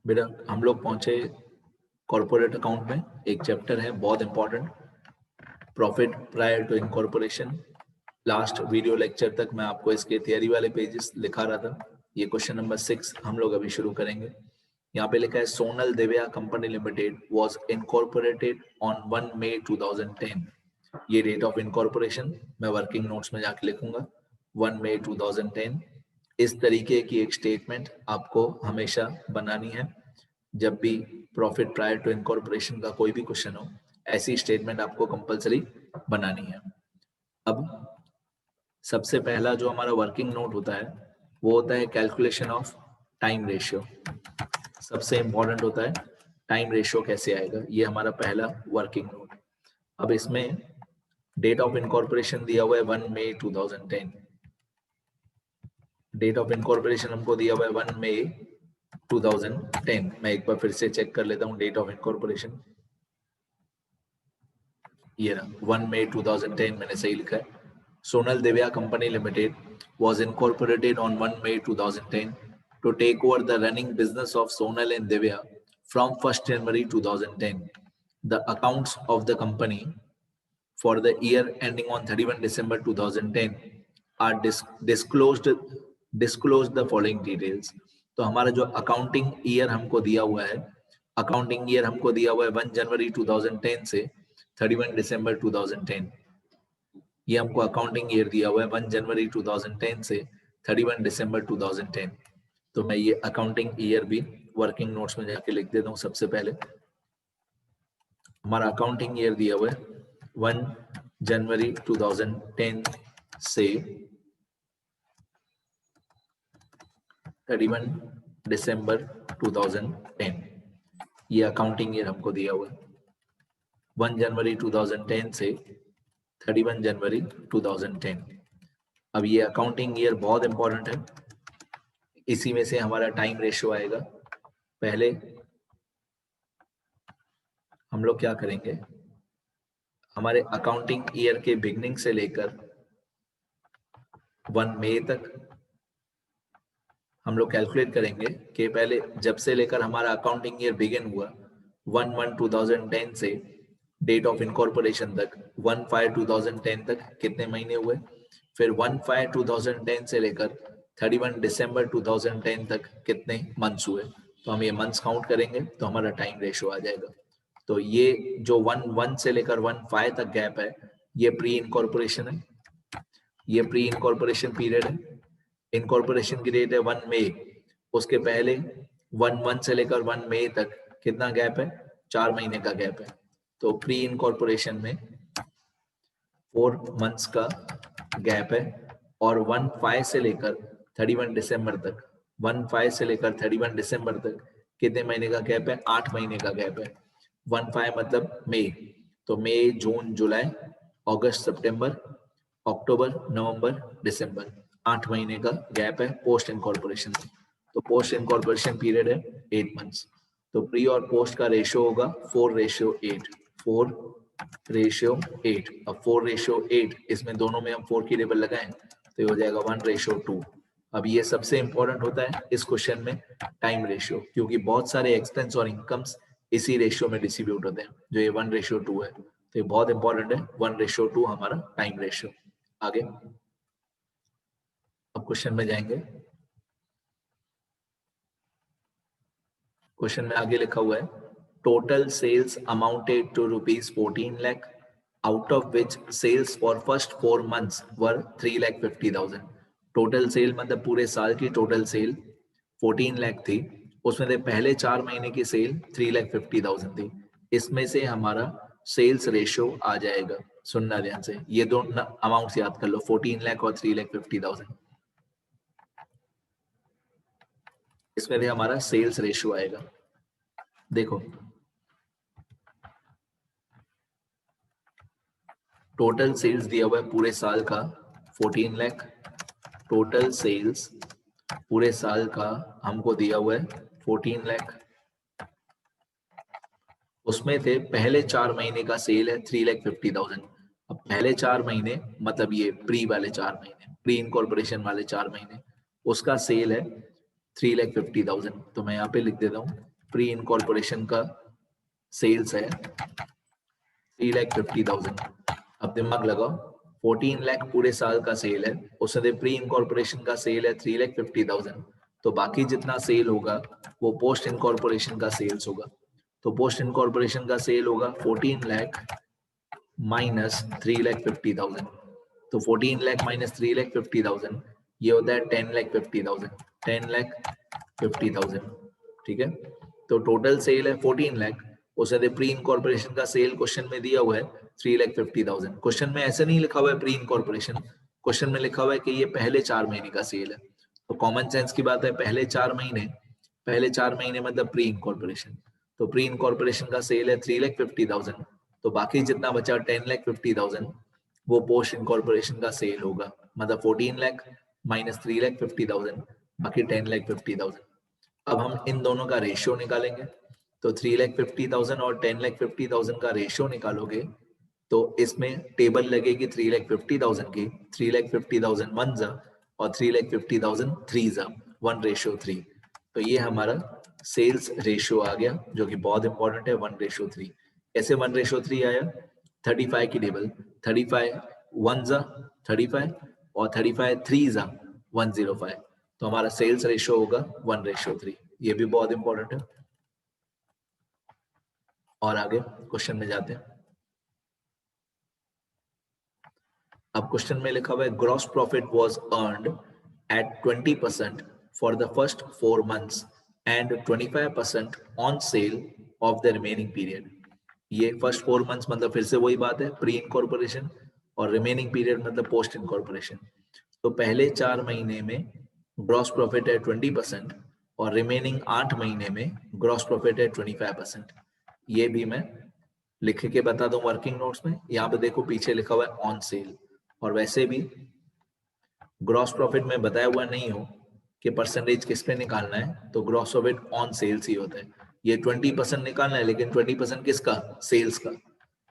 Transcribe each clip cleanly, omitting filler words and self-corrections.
बेटा हम लोग पहुंचे कॉर्पोरेट अकाउंट में, एक चैप्टर है बहुत important, profit prior to incorporation. Last video lecture तक मैं आपको इसके थियरी वाले पेजेस दिखा रहा था। ये क्वेश्चन नंबर 6 हम लोग अभी शुरू करेंगे। यहाँ पे लिखा है Sonal Devia company limited was incorporated on 1 May 2010। ये डेट ऑफ इनकॉर्पोरेशन मैं वर्किंग नोट्स में जाके लिखूंगा 1 मई 2010। इस तरीके की एक स्टेटमेंट आपको हमेशा बनानी है जब भी प्रॉफिट प्रायर टू इनकॉर्पोरेशन का कोई भी क्वेश्चन हो, ऐसी स्टेटमेंट आपको कंपलसरी बनानी है। अब सबसे पहला जो हमारा वर्किंग नोट होता है वो होता है कैलकुलेशन ऑफ टाइम रेशियो। सबसे इंपॉर्टेंट होता है टाइम रेशियो कैसे आएगा, ये हमारा पहला वर्किंग नोट। अब इसमें डेट ऑफ इनकॉर्पोरेशन दिया हुआ है 1 मई 2010। डेट ऑफ इनकॉर्पोरेशन हमको दिया हुआ है 1 मई 2010। मैं एक बार फिर से चेक कर लेता हूँ डेट ऑफ इनकॉर्पोरेशन। ये रहा 1 मई 2010, मैंने सही लिखा है। Sonal Devia company limited was incorporated on 1 May 2010 to take over the running business of Sonal and Devya from 1st January 2010. The accounts of the company for the year ending on 31 December 2010 are disclosed the following details. तो हमारा जो accounting year हमको दिया हुआ है, accounting year हमको दिया हुआ है 1 जनवरी 2010 से 31 दिसंबर 2010। ये हमको अकाउंटिंग ईयर दिया हुआ है 1 जनवरी 2010 से 31 दिसंबर 2010। तो मैं ये अकाउंटिंग ईयर भी वर्किंग नोट्स में जाके लिख देता हूँ। सबसे पहले हमारा अकाउंटिंग ईयर दिया हुआ है 1 जनवरी 2010 से 31 दिसंबर 2010। ये अकाउंटिंग ईयर हमको दिया हुआ है 1 जनवरी 2010 से 31 जनवरी 2010। अब ये अकाउंटिंग ईयर बहुत इंपॉर्टेंट है, इसी में से हमारा टाइम रेशियो आएगा। पहले हम लोग क्या करेंगे, हमारे अकाउंटिंग ईयर के बिगनिंग से लेकर 1 मई तक हम लोग कैलकुलेट करेंगे कि पहले जब से लेकर हमारा अकाउंटिंग ईयर बिगिन हुआ 1/1/2010 से डेट ऑफ इनकॉर्पोरेशन तक 1/5/2010 तक कितने महीने हुए, फिर 1/5/2010 से लेकर 31 दिसंबर 2010 तक कितने मंथ्स हुए। तो हम ये मंथ्स काउंट करेंगे तो हमारा टाइम रेशियो आ जाएगा। तो ये जो 1 से लेकर 1/5 तक गैप है, ये प्री इनकॉर्पोरेशन है, ये प्री इनकॉर्पोरेशन पीरियड है। इनकॉर्पोरेशन की डेट है 1 मई, उसके पहले 1 से लेकर 1 मई तक कितना गैप है, 4 महीने का गैप है। तो प्री इनकॉर्पोरेशन में 4 मंथ्स का गैप है और 1/5 से लेकर 31 दिसंबर तक, 1/5 से लेकर 31 दिसंबर तक कितने महीने का गैप है, 8 महीने का गैप है। 1/5 मतलब मई, तो मई, जून, जुलाई, अगस्त, सितंबर, अक्टूबर, नवंबर, दिसंबर, 8 महीने का गैप है पोस्ट इनकॉर्पोरेशन। तो पोस्ट इनकॉर्पोरेशन पीरियड है 8 मंथ्स। तो प्री और पोस्ट का रेशियो होगा 4:8, 4:8। अब 4:8, इसमें दोनों में हम 4 की टेबल लगाएं तो ये हो जाएगा 1:2। अब ये सबसे इंपॉर्टेंट होता है इस क्वेश्चन में टाइम रेशियो, क्योंकि बहुत सारे एक्सपेंस और इनकम्स इसी रेशियो में डिस्ट्रीब्यूट होते हैं, जो ये 1:2 है। तो ये बहुत इंपॉर्टेंट है 1:2 हमारा टाइम रेशियो। आगे अब क्वेश्चन में जाएंगे। क्वेश्चन में आगे लिखा हुआ है total sales amounted to ₹14 lakh, out of which sales for first 4 months were 3,50,000। Total sale मतलब पूरे साल की टोटल सेल 14 लाख थी, उसमें से पहले 4 महीने की सेल 3,50,000 थी। इसमें से हमारा सेल्स रेशियो आ जाएगा। सुनना ध्यान से, ये दोनों अमाउंट्स याद कर लो, 14 लाख और 3,50,000। इसमें भी हमारा सेल्स रेशियो आएगा। देखो टोटल सेल्स दिया हुआ है पूरे साल का 14 लाख, टोटल सेल्स पूरे साल का हमको दिया हुआ है 14 लाख। उसमें से पहले 4 महीने का सेल है 3,50,000। अब पहले 4 महीने मतलब ये प्री वाले 4 महीने, प्री इनकॉर्पोरेशन वाले 4 महीने, उसका सेल है 3,50,000। तो मैं यहाँ पे लिख देता हूँ प्री इनकॉर्पोरेशन का सेल्स है 3,50,000। अब दिमाग लगाओ, 14 लाख पूरे साल का सेल है, उसमें प्री इनकॉर्पोरेशन का सेल है 3,50,000, तो बाकी जितना सेल होगा वो पोस्ट इनकॉर्पोरेशन का सेल्स होगा। तो पोस्ट इनकॉर्पोरेशन का सेल होगा 14 लाख माइनस 3,50,000। तो 14 लाख माइनस 3,50,000 ये होता है 10,50,000, 10,50,000। ठीक है, तो टोटल सेल है 14 लाख, उसे प्री इनकॉर्पोरेशन का सेल क्वेश्चन में दिया हुआ है 3,50,000। क्वेश्चन में ऐसे नहीं लिखा हुआ है प्री इनकॉर्पोरेशन, क्वेश्चन में लिखा हुआ है कि ये पहले 4 महीने का सेल है। तो कॉमन सेंस की बात है, पहले 4 महीने मतलब प्री इनकॉर्पोरेशन। तो प्री इनकॉर्पोरेशन का सेल है 3,50,000, तो बाकी जितना बचा 10,50,000 वो पोस्ट इनकॉर्पोरेशन का सेल होगा, मतलब 14 लाख माइनस 3,50,000 बाकी 10,50,000। अब हम इन दोनों का रेशियो निकालेंगे, तो 3,50,000 और 10,50,000 का रेशियो निकालोगे तो इसमें टेबल लगेगी 3,50,000 की, 3,50,000 वन जा और 3,50,000 थ्री जा, 1:3। तो ये हमारा सेल्स रेशियो आ गया, जो कि बहुत इंपॉर्टेंट है, 1:3। कैसे 1:3 आया? 35 की टेबल, 35 वन जा 35 और 35 थ्री जा 105, तो हमारा सेल्स रेशियो होगा 1:3। ये भी बहुत इंपॉर्टेंट है। और आगे क्वेश्चन में जाते हैं। अब क्वेश्चन में लिखा हुआ है gross profit was earned at 20% for the first 4 months and 25% on sale of the remaining period. ये फर्स्ट 4 months मतलब फिर से वही बात है, प्री इनकॉर्पोरेशन, और रिमेनिंग पीरियड मतलब पोस्ट इनकॉर्पोरेशन। तो पहले 4 महीने में ग्रॉस प्रॉफिट है 20% और रिमेनिंग 8 महीने में ग्रॉस प्रॉफिट है 25%। ये भी मैं लिख के बता दूं वर्किंग नोट्स में। यहाँ पे देखो पीछे लिखा हुआ है ऑन सेल, और वैसे भी ग्रॉस प्रॉफिट में बताया हुआ नहीं हो कि परसेंटेज किस पे निकालना है, तो ग्रॉस प्रॉफिट ऑन सेल्स ही होता है। ये 20% निकालना है, लेकिन 20% किसका? सेल्स का।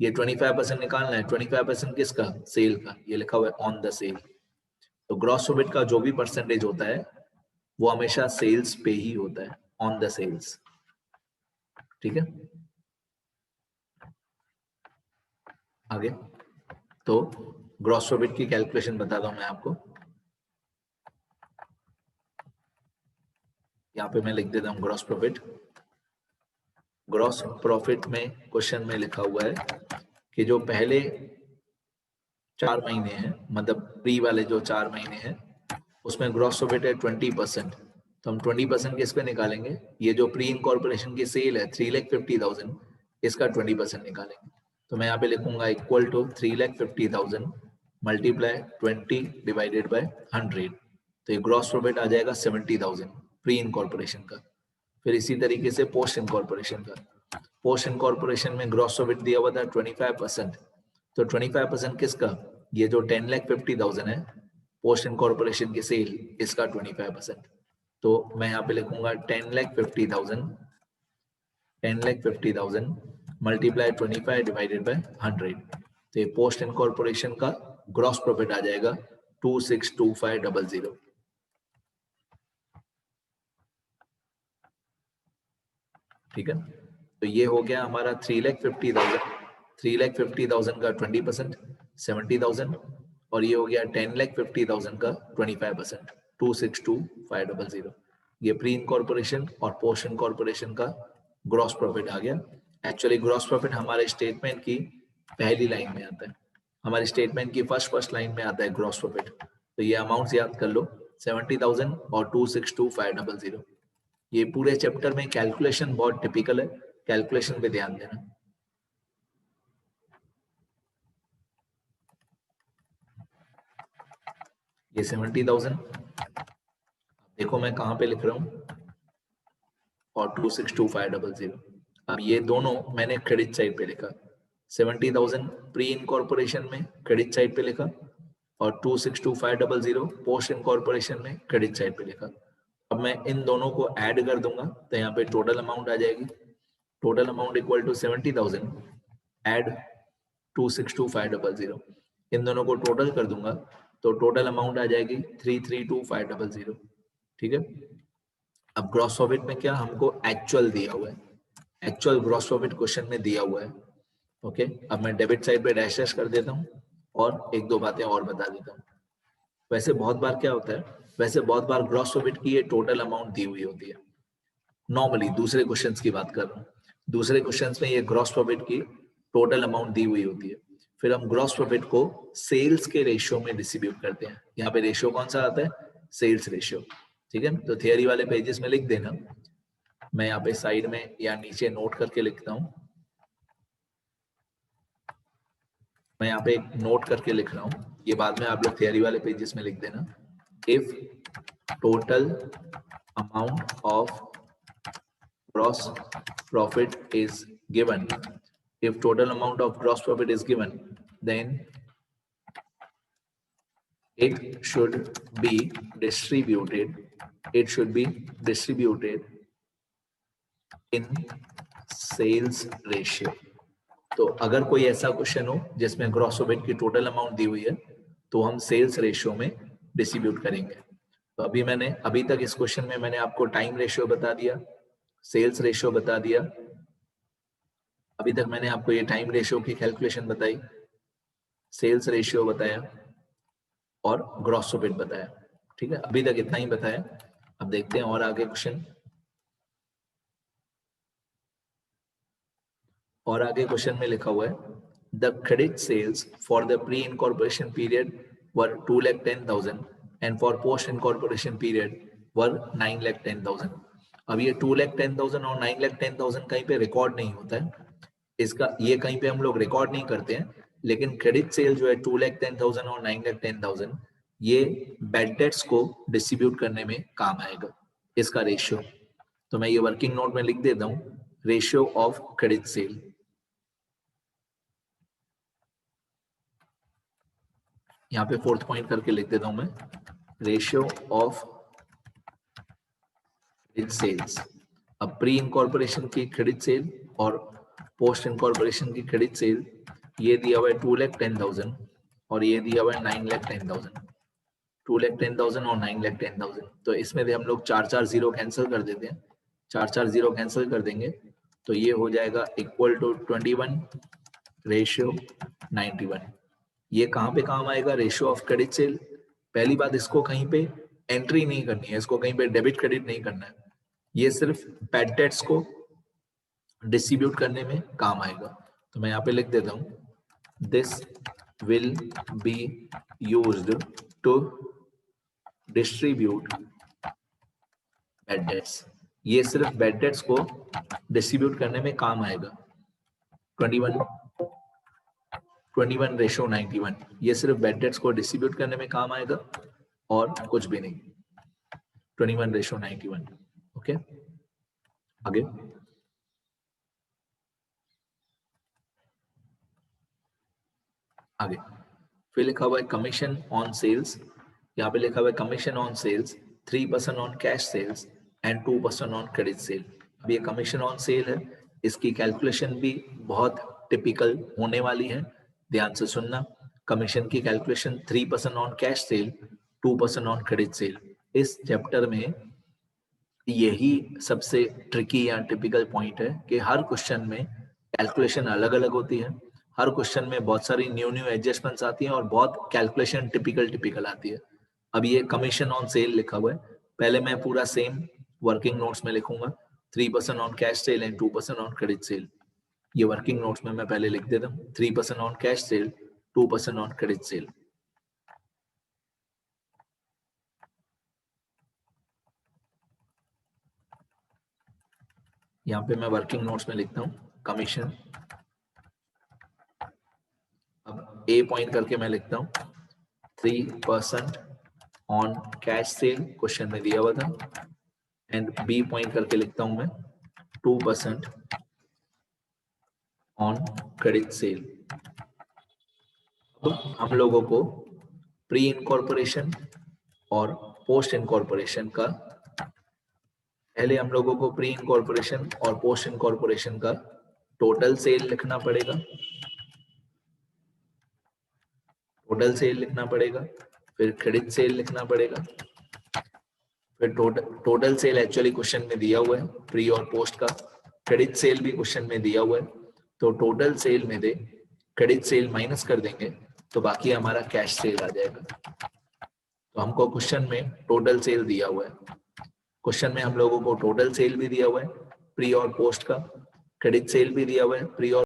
ये 25% निकालना है, 25% किसका? सेल का। ये लिखा हुआ है ऑन द सेल। तो ग्रॉस प्रॉफिट का जो भी परसेंटेज होता है वो हमेशा सेल्स पे ही होता है, ऑन द सेल्स। ठीक है, आगे तो ग्रॉस प्रॉफिट की कैलकुलेशन बताता हूं मैं आपको। यहाँ पे मैं लिख देता हूँ ग्रॉस प्रॉफिट। ग्रॉस प्रॉफिट में क्वेश्चन में लिखा हुआ है कि जो पहले 4 महीने हैं, मतलब प्री वाले जो 4 महीने हैं, उसमें ग्रॉस प्रॉफिट है 20%। तो हम 20% किस पे निकालेंगे? ये जो प्री इनकॉर्पोरेशन की सेल है 3,50,000, इसका 20% निकालेंगे। तो मैं यहाँ पे लिखूंगा equal to 3,50,000 multiply 20 divided by 100। तो ये ग्रॉस प्रॉफिट आ जाएगा 70,000 प्री इनकॉर्पोरेशन का। फिर इसी तरीके से पोस्ट इनकॉर्पोरेशन का, पोस्ट इनकॉर्पोरेशन में ग्रॉस प्रॉफिट दिया हुआ था 25%। तो 25% किसका? ये जो 10,50,000 है पोस्ट इनकॉर्पोरेशन की सेल, इसका 25%। तो मैं यहाँ पे लिखूंगा 10,50,000 मल्टीप्लाई 25 डिवाइडेड बाय 100। तो ये पोस्ट इनकॉर्पोरेशन का ग्रॉस प्रॉफिट आ जाएगा 262500। ठीक है, तो ये हो गया हमारा 3,50,000 का 20% 70,000, और ये हो गया 10,50,000 का 25% 262500। ये प्री इनकॉर्पोरेशन और पोस्ट इनकॉर्पोरेशन का ग्रॉस प्रॉफिट आ गया। एक्चुअली ग्रॉस प्रॉफिट हमारे स्टेटमेंट की पहली लाइन में आता है, हमारे स्टेटमेंट की फर्स्ट लाइन में आता है ग्रॉस प्रॉफिट। तो ये अमाउंट्स याद कर लो, 70,000 और 262500। ये पूरे चैप्टर में कैलकुलेशन बहुत टिपिकल है, कैलकुलेशन पे ध्यान देना। ये 70,000, देखो मैं कहाँ पे लिख रहा हूँ, और 262500। अब ये दोनों मैंने क्रेडिट साइड पे लिखा, 70,000 प्री इनकॉर्पोरेशन में क्रेडिट साइड पे लिखा, और 262500 पोस्ट इनकॉर्पोरेशन में क्रेडिट साइड पे लिखा। अब मैं इन दोनों को ऐड कर दूंगा तो यहाँ पे टोटल अमाउंट आ जाएगी। Total amount equal to 70,000 add 262500। इन दोनों को टोटल कर दूंगा तो टोटल अमाउंट आ जाएगी 332500। ठीक है, अब ग्रॉस प्रॉफिट में क्या हमको एक्चुअल दिया हुआ है, एक्चुअल ग्रॉस प्रॉफिट क्वेश्चन में दिया हुआ है। ओके, अब मैं डेबिट साइड पे डैश डैश कर देता हूँ और एक दो बातें और बता देता हूँ। वैसे बहुत बार क्या होता है, वैसे बहुत बार ग्रॉस प्रॉफिट की ये टोटल अमाउंट दी हुई होती है। नॉर्मली दूसरे क्वेश्चंस की बात कर रहा हूँ, दूसरे क्वेश्चंस में ये ग्रॉस प्रॉफिट की टोटल अमाउंट दी हुई होती है। फिर हम ग्रॉस प्रॉफिट को सेल्स के रेशियो में डिस्ट्रीब्यूट करते हैं। यहाँ पे रेशियो कौन सा आता है, सेल्स रेशियो। ठीक है, तो थियरी वाले पेजेस में लिख देना, मैं यहाँ पे साइड में या नीचे नोट करके लिखता हूँ, मैं यहाँ पे एक नोट करके लिख रहा हूँ, ये बाद में आप लोग थियरी वाले पेजेस में लिख देना। If total amount of gross profit is given, if total amount of gross profit is given, then it should be distributed, it should be distributed in sales ratio. तो अगर कोई ऐसा क्वेश्चन हो जिसमें ग्रॉस प्रॉफिट की total amount दी हुई है तो हम सेल्स रेशियो में डिस्ट्रीब्यूट करेंगे। तो अभी तक इस क्वेश्चन में मैंने आपको टाइम रेशियो बता दिया, सेल्स रेशियो बता दिया, अभी तक मैंने आपको ये टाइम रेशियो की कैलकुलेशन बताई, सेल्स रेशियो बताया और ग्रॉस प्रॉफिट बताया। ठीक है, अभी तक इतना ही बताया। अब देखते हैं और आगे क्वेश्चन। और आगे क्वेश्चन में लिखा हुआ है the credit sales for the pre incorporation period were 2,10,000 and for post incorporation period were 9,10,000। अब ये 2,10,000 और 9,10,000 कहीं पे रिकॉर्ड नहीं होता है, इसका ये कहीं पे हम लोग रिकॉर्ड नहीं करते हैं, लेकिन क्रेडिट सेल जो है 2,10,000 और 9,10,000 ये बैड डेट्स को डिस्ट्रीब्यूट करने में काम आएगा, इसका रेशियो। तो मैं ये वर्किंग नोट में लिख देता हूँ, रेशियो ऑफ क्रेडिट सेल। यहाँ पे फोर्थ पॉइंट करके लिख देता हूं मैं, रेशियो ऑफ क्रेडिट सेल्स। अब प्री इनकॉर्पोरेशन की क्रेडिट सेल और पोस्ट इनकॉर्पोरेशन की क्रेडिट सेल ये दिया हुआ है 2,10,000 और ये दिया हुआ है 9,10,000। 2,10,000 और 9,10,000, तो इसमें भी हम लोग 4 जीरो कैंसिल कर देते हैं, 4 जीरो कैंसिल कर देंगे तो ये हो जाएगा इक्वल टू 21 रेशियो 91। ये कहाँ पे काम आएगा, रेशियो ऑफ क्रेडिट सेल। पहली बात, इसको कहीं पे एंट्री नहीं करनी है, इसको कहीं पे डेबिट क्रेडिट नहीं करना है, ये सिर्फ बैड डेट्स को डिस्ट्रीब्यूट करने में काम आएगा। तो मैं यहाँ पे लिख देता हूँ this will be used to distribute bad debts. ये सिर्फ बैड डेट्स को डिस्ट्रीब्यूट करने में काम आएगा। 21 रेशियो 91, ये सिर्फ बैड डेट्स को डिस्ट्रीब्यूट करने में काम आएगा और कुछ भी नहीं। 21 रेशियो 91। ओके, आगे आगे फिर लिखा हुआ है कमीशन ऑन सेल्स। यहाँ पे लिखा हुआ है commission on sales 3% on cash sales and 2% on credit sale. अब ये कमीशन ऑन सेल है, इसकी कैलकुलेशन भी बहुत टिपिकल होने वाली है, ध्यान से सुनना। कमीशन की calculation 3% on cash cell, 2% on credit cell. इस चैप्टर में यही सबसे ट्रिकी या टिपिकल पॉइंट है कि हर क्वेश्चन में कैलकुलेशन अलग अलग होती है, हर क्वेश्चन में बहुत सारी न्यू एडजस्टमेंट्स आती हैं और बहुत कैलकुलेशन टिपिकल आती है। अब ये कमीशन ऑन सेल लिखा हुआ है, पहले मैं पूरा सेम वर्किंग नोट्स में लिखूंगा, 3% on cash cell and 2% on credit cell. ये वर्किंग नोट्स में मैं पहले लिख देता हूँ, 3% on cash cell, 2% on credit cell. यहाँ पे मैं वर्किंग नोट्स में लिखता हूँ कमीशन। अब ए पॉइंट करके मैं लिखता हूँ 3% ऑन कैश सेल, क्वेश्चन में दिया हुआ था, एंड बी पॉइंट करके लिखता हूं मैं 2% ऑन क्रेडिट सेल। तो हम लोगों को प्री इनकॉर्पोरेशन और पोस्ट इनकॉर्पोरेशन का, पहले हम लोगों को प्री इनकॉर्पोरेशन और पोस्ट इनकॉर्पोरेशन का टोटल सेल लिखना पड़ेगा, टोटल सेल लिखना पड़ेगा, फिर क्रेडिट सेल लिखना पड़ेगा, फिर टोटल सेल एक्चुअली क्वेश्चन में दिया हुआ है, प्री और पोस्ट का। क्रेडिट सेल भी क्वेश्चन में दिया हुआ है, तो टोटल सेल में दे क्रेडिट सेल माइनस कर देंगे तो बाकी हमारा कैश सेल आ जाएगा। तो हमको क्वेश्चन में टोटल सेल दिया हुआ है, क्वेश्चन में हम लोगों को टोटल सेल भी दिया हुआ है प्री और पोस्ट का, क्रेडिट सेल भी दिया हुआ है प्री और